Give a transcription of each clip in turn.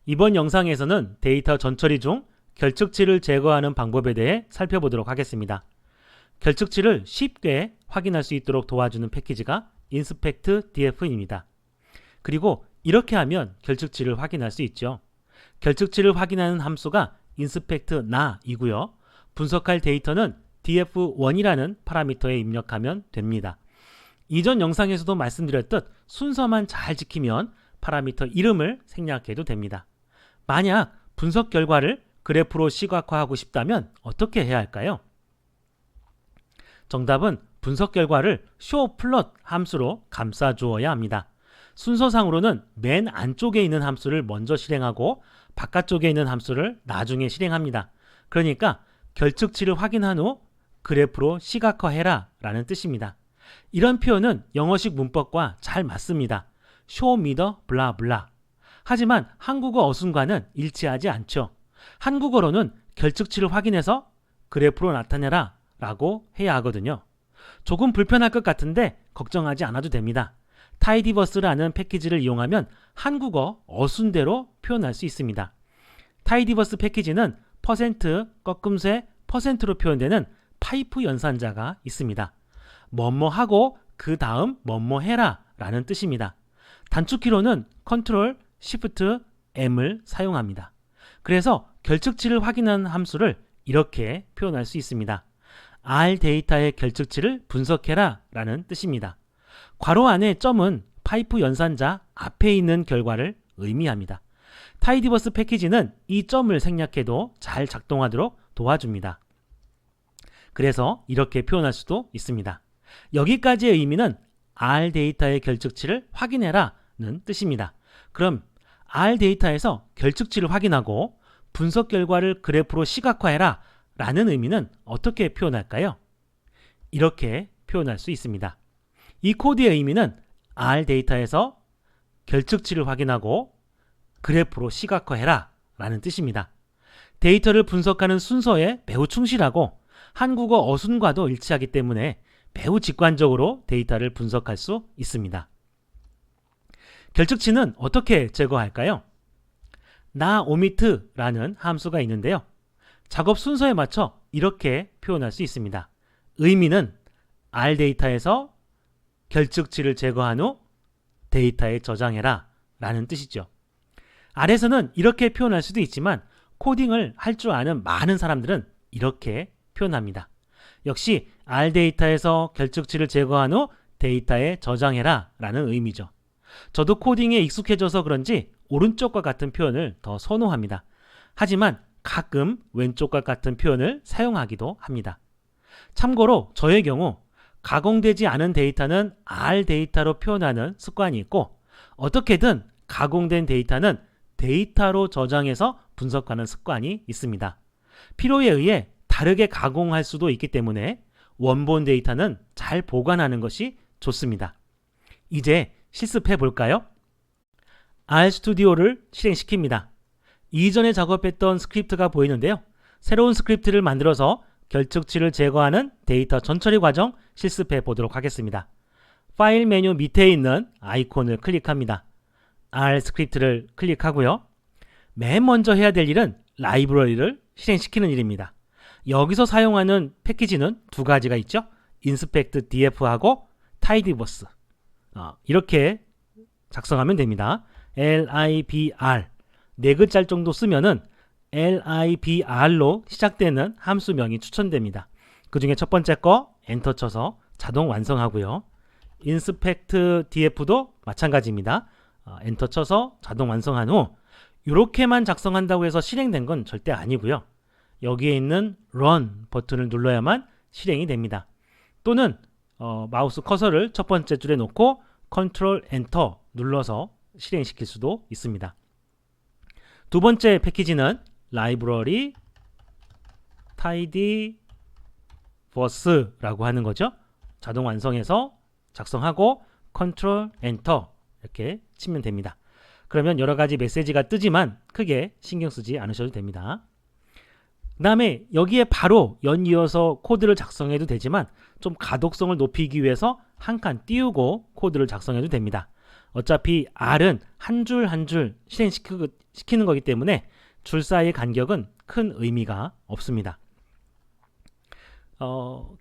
이번 영상에서는 데이터 전처리 중 결측치를 제거하는 방법에 대해 살펴보도록 하겠습니다. 결측치를 쉽게 확인할 수 있도록 도와주는 패키지가 inspectdf입니다. 그리고 이렇게 하면 결측치를 확인할 수 있죠. 결측치를 확인하는 함수가 inspectNa이고요. 분석할 데이터는 df1이라는 파라미터에 입력하면 됩니다. 이전 영상에서도 말씀드렸듯 순서만 잘 지키면 파라미터 이름을 생략해도 됩니다. 만약 분석 결과를 그래프로 시각화하고 싶다면 어떻게 해야 할까요? 정답은 분석 결과를 showplot 함수로 감싸 주어야 합니다. 순서상으로는 맨 안쪽에 있는 함수를 먼저 실행하고 바깥쪽에 있는 함수를 나중에 실행합니다. 그러니까 결측치를 확인한 후 그래프로 시각화해라 라는 뜻입니다. 이런 표현은 영어식 문법과 잘 맞습니다. show me the blah blah. 하지만 한국어 어순과는 일치하지 않죠. 한국어로는 결측치를 확인해서 그래프로 나타내라 라고 해야 하거든요. 조금 불편할 것 같은데 걱정하지 않아도 됩니다. 타이디버스라는 패키지를 이용하면 한국어 어순대로 표현할 수 있습니다. 타이디버스 패키지는 퍼센트, 꺾음쇠, 퍼센트로 표현되는 파이프 연산자가 있습니다. 뭐뭐하고 그 다음 뭐뭐해라 라는 뜻입니다. 단축키로는 컨트롤, 시프트, M을 사용합니다. 그래서 결측치를 확인하는 함수를 이렇게 표현할 수 있습니다. R 데이터의 결측치를 분석해라 라는 뜻입니다. 괄호 안에 점은 파이프 연산자 앞에 있는 결과를 의미합니다. 타이디버스 패키지는 이 점을 생략해도 잘 작동하도록 도와줍니다. 그래서 이렇게 표현할 수도 있습니다. 여기까지의 의미는 R 데이터의 결측치를 확인해라 는 뜻입니다. 그럼 R 데이터에서 결측치를 확인하고 분석 결과를 그래프로 시각화해라 라는 의미는 어떻게 표현할까요? 이렇게 표현할 수 있습니다. 이 코드의 의미는 R 데이터에서 결측치를 확인하고 그래프로 시각화해라 라는 뜻입니다. 데이터를 분석하는 순서에 매우 충실하고 한국어 어순과도 일치하기 때문에 매우 직관적으로 데이터를 분석할 수 있습니다. 결측치는 어떻게 제거할까요? naOmit라는 함수가 있는데요. 작업 순서에 맞춰 이렇게 표현할 수 있습니다. 의미는 R 데이터에서 결측치를 제거한 후 데이터에 저장해라 라는 뜻이죠. R에서는 이렇게 표현할 수도 있지만 코딩을 할 줄 아는 많은 사람들은 이렇게 표현합니다. 역시 R 데이터에서 결측치를 제거한 후 데이터에 저장해라 라는 의미죠. 저도 코딩에 익숙해져서 그런지 오른쪽과 같은 표현을 더 선호합니다. 하지만 가끔 왼쪽과 같은 표현을 사용하기도 합니다. 참고로 저의 경우 가공되지 않은 데이터는 R 데이터로 표현하는 습관이 있고 어떻게든 가공된 데이터는 데이터로 저장해서 분석하는 습관이 있습니다. 필요에 의해 다르게 가공할 수도 있기 때문에 원본 데이터는 잘 보관하는 것이 좋습니다. 이제 실습해 볼까요? RStudi오를 실행시킵니다. 이전에 작업했던 스크립트가 보이는데요. 새로운 스크립트를 만들어서 결측치를 제거하는 데이터 전처리 과정 실습해 보도록 하겠습니다. 파일 메뉴 밑에 있는 아이콘을 클릭합니다. R 스크립트를 클릭하고요. 맨 먼저 해야 될 일은 라이브러리를 실행시키는 일입니다. 여기서 사용하는 패키지는 두 가지가 있죠. inspectdf하고 tidyverse. 이렇게 작성하면 됩니다. libr 네 글자 정도 쓰면은 libr로 시작되는 함수명이 추천됩니다. 그 중에 첫 번째 거 엔터 쳐서 자동 완성하고요. inspectdf도 마찬가지입니다. 엔터 쳐서 자동 완성한 후 이렇게만 작성한다고 해서 실행된 건 절대 아니고요. 여기에 있는 run 버튼을 눌러야만 실행이 됩니다. 또는 마우스 커서를 첫 번째 줄에 놓고 컨트롤 엔터 눌러서 실행시킬 수도 있습니다. 두 번째 패키지는 라이브러리 tidyverse라고 하는 거죠. 자동 완성해서 작성하고 컨트롤 엔터 이렇게 치면 됩니다. 그러면 여러 가지 메시지가 뜨지만 크게 신경 쓰지 않으셔도 됩니다. 그 다음에 여기에 바로 연이어서 코드를 작성해도 되지만 좀 가독성을 높이기 위해서 한 칸 띄우고 코드를 작성해도 됩니다. 어차피 R은 한 줄 한 줄 실행시키는 거기 때문에 줄 사이의 간격은 큰 의미가 없습니다.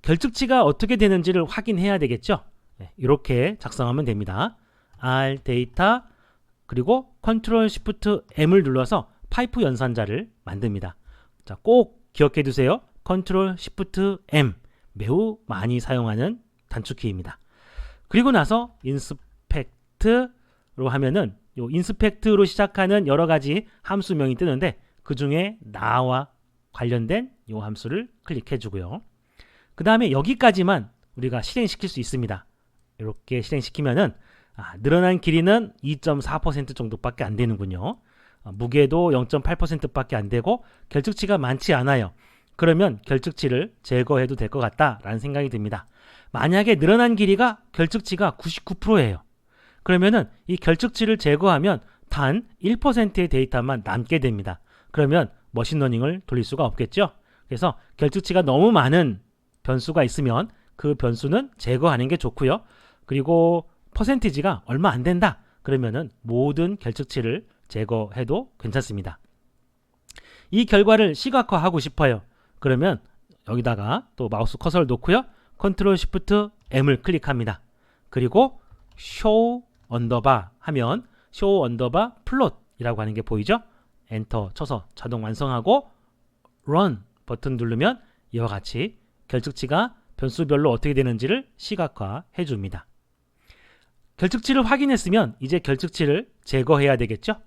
결측치가 어떻게 되는지를 확인해야 되겠죠. 네, 이렇게 작성하면 됩니다. R 데이터 그리고 컨트롤 시프트 M을 눌러서 파이프 연산자를 만듭니다. 자, 꼭 기억해 두세요. 컨트롤 시프트 M 매우 많이 사용하는 단축키입니다. 그리고 나서 인스펙트로 하면은 요 인스펙트로 시작하는 여러 가지 함수명이 뜨는데 그 중에 나와 관련된 요 함수를 클릭해 주고요. 그 다음에 여기까지만 우리가 실행시킬 수 있습니다. 이렇게 실행시키면은 늘어난 길이는 2.4% 정도밖에 안 되는군요. 무게도 0.8%밖에 안 되고 결측치가 많지 않아요. 그러면 결측치를 제거해도 될 것 같다라는 생각이 듭니다. 만약에 늘어난 길이가 결측치가 99%예요. 그러면은 이 결측치를 제거하면 단 1%의 데이터만 남게 됩니다. 그러면 머신러닝을 돌릴 수가 없겠죠. 그래서 결측치가 너무 많은 변수가 있으면 그 변수는 제거하는 게 좋고요. 그리고 퍼센티지가 얼마 안 된다. 그러면은 모든 결측치를 제거해도 괜찮습니다. 이 결과를 시각화하고 싶어요. 그러면 여기다가 또 마우스 커서를 놓고요. 컨트롤 시프트 M을 클릭합니다. 그리고 show 언더바 하면 show 언더바 플롯이라고 하는 게 보이죠? 엔터 쳐서 자동 완성하고 run 버튼 누르면 이와 같이 결측치가 변수별로 어떻게 되는지를 시각화해 줍니다. 결측치를 확인했으면 이제 결측치를 제거해야 되겠죠?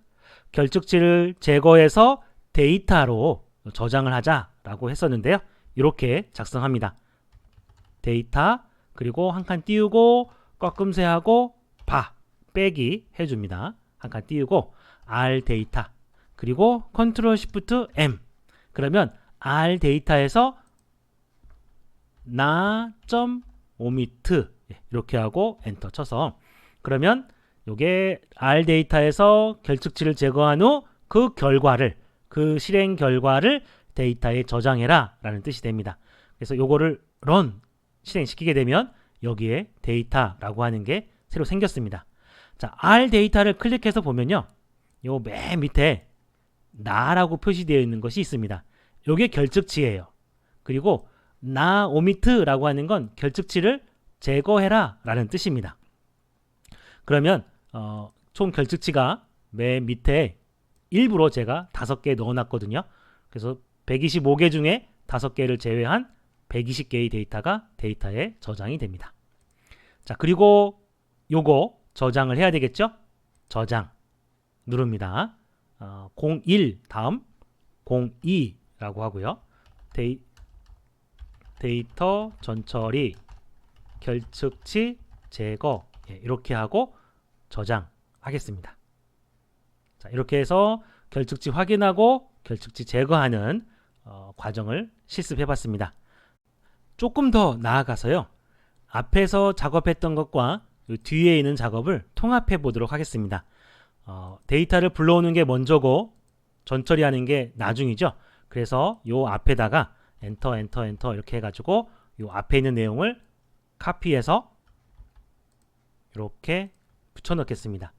결측치를 제거해서 데이터로 저장을 하자라고 했었는데요. 이렇게 작성합니다. 데이터 그리고 한 칸 띄우고 꺾음새하고 빼기 해줍니다. 한 칸 띄우고 R 데이터 그리고 컨트롤 시프트 M 그러면 R 데이터에서 나.오미트 이렇게 하고 엔터 쳐서 그러면 요게 R 데이터에서 결측치를 제거한 후 그 결과를 그 실행 결과를 데이터에 저장해라 라는 뜻이 됩니다. 그래서 요거를 run 실행시키게 되면 여기에 데이터라고 하는 게 새로 생겼습니다. 자, R 데이터를 클릭해서 보면요. 요 맨 밑에 나라고 표시되어 있는 것이 있습니다. 요게 결측치예요. 그리고 나 오미트라고 하는 건 결측치를 제거해라 라는 뜻입니다. 그러면 총 결측치가 맨 밑에 일부러 제가 5개 넣어놨거든요. 그래서 125개 중에 5개를 제외한 120개의 데이터가 데이터에 저장이 됩니다. 자, 그리고 요거 저장을 해야 되겠죠? 저장 누릅니다. 01 다음 02라고 하고요. 데이터 전처리 결측치 제거 이렇게 하고 저장하겠습니다. 자, 이렇게 해서 결측치 확인하고 결측치 제거하는 과정을 실습해 봤습니다. 조금 더 나아가서요. 앞에서 작업했던 것과 뒤에 있는 작업을 통합해 보도록 하겠습니다. 데이터를 불러오는 게 먼저고 전처리하는 게 나중이죠. 그래서 요 앞에다가 엔터 이렇게 해가지고 요 앞에 있는 내용을 카피해서 이렇게 붙여 넣겠습니다.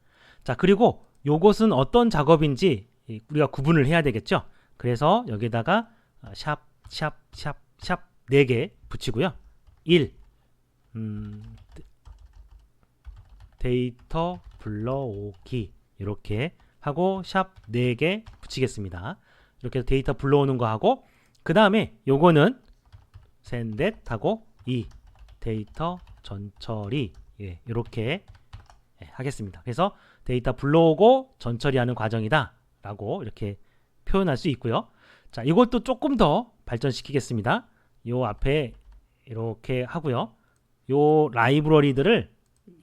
자, 그리고 요것은 어떤 작업인지 우리가 구분을 해야 되겠죠. 그래서 여기다가 샵 4개 붙이고요. 1 데이터 불러오기 이렇게 하고 샵 4개 붙이겠습니다. 이렇게 해서 데이터 불러오는 거 하고 그 다음에 요거는 셋넷 하고 2 데이터 전처리 이렇게 하겠습니다. 그래서 데이터 불러오고 전처리하는 과정이다 라고 이렇게 표현할 수 있고요. 자, 이것도 조금 더 발전시키겠습니다. 요 앞에 이렇게 하고요. 요 라이브러리들을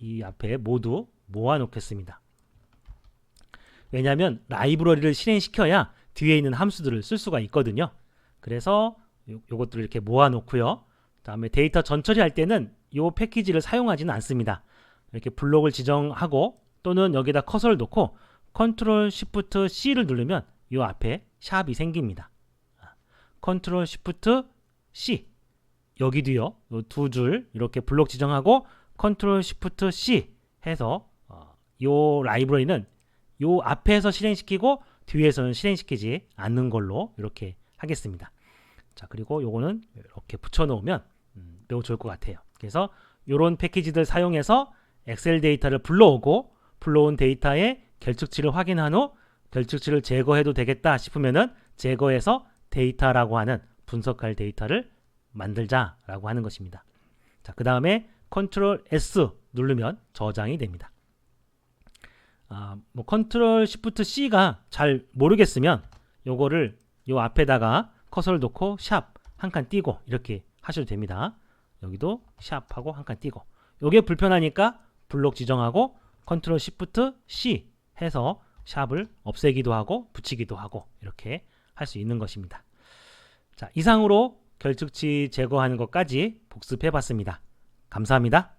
이 앞에 모두 모아 놓겠습니다. 왜냐하면 라이브러리를 실행시켜야 뒤에 있는 함수들을 쓸 수가 있거든요. 그래서 요것들을 이렇게 모아 놓고요. 다음에 데이터 전처리 할 때는 요 패키지를 사용하지는 않습니다. 이렇게 블록을 지정하고 또는 여기다 커서를 놓고 컨트롤 시프트 C를 누르면 요 앞에 샵이 생깁니다. 컨트롤 시프트 C 여기도요. 요 두 줄 이렇게 블록 지정하고 컨트롤 시프트 C 해서 요 라이브러리는 요 앞에서 실행시키고 뒤에서는 실행시키지 않는 걸로 이렇게 하겠습니다. 자, 그리고 요거는 이렇게 붙여놓으면 매우 좋을 것 같아요. 그래서 요런 패키지들 사용해서 엑셀 데이터를 불러오고 불러온 데이터의 결측치를 확인한 후 결측치를 제거해도 되겠다 싶으면은 제거해서 데이터라고 하는 분석할 데이터를 만들자라고 하는 것입니다. 자, 그 다음에 컨트롤 S 누르면 저장이 됩니다. 뭐 컨트롤 시프트 C가 잘 모르겠으면 요거를 요 앞에다가 커서를 놓고 샵 한 칸 띄고 이렇게 하셔도 됩니다. 여기도 샵하고 한 칸 띄고, 요게 불편하니까 블록 지정하고 컨트롤 시프트 C 해서 샵을 없애기도 하고 붙이기도 하고 이렇게 할 수 있는 것입니다. 자, 이상으로 결측치 제거하는 것까지 복습해 봤습니다. 감사합니다.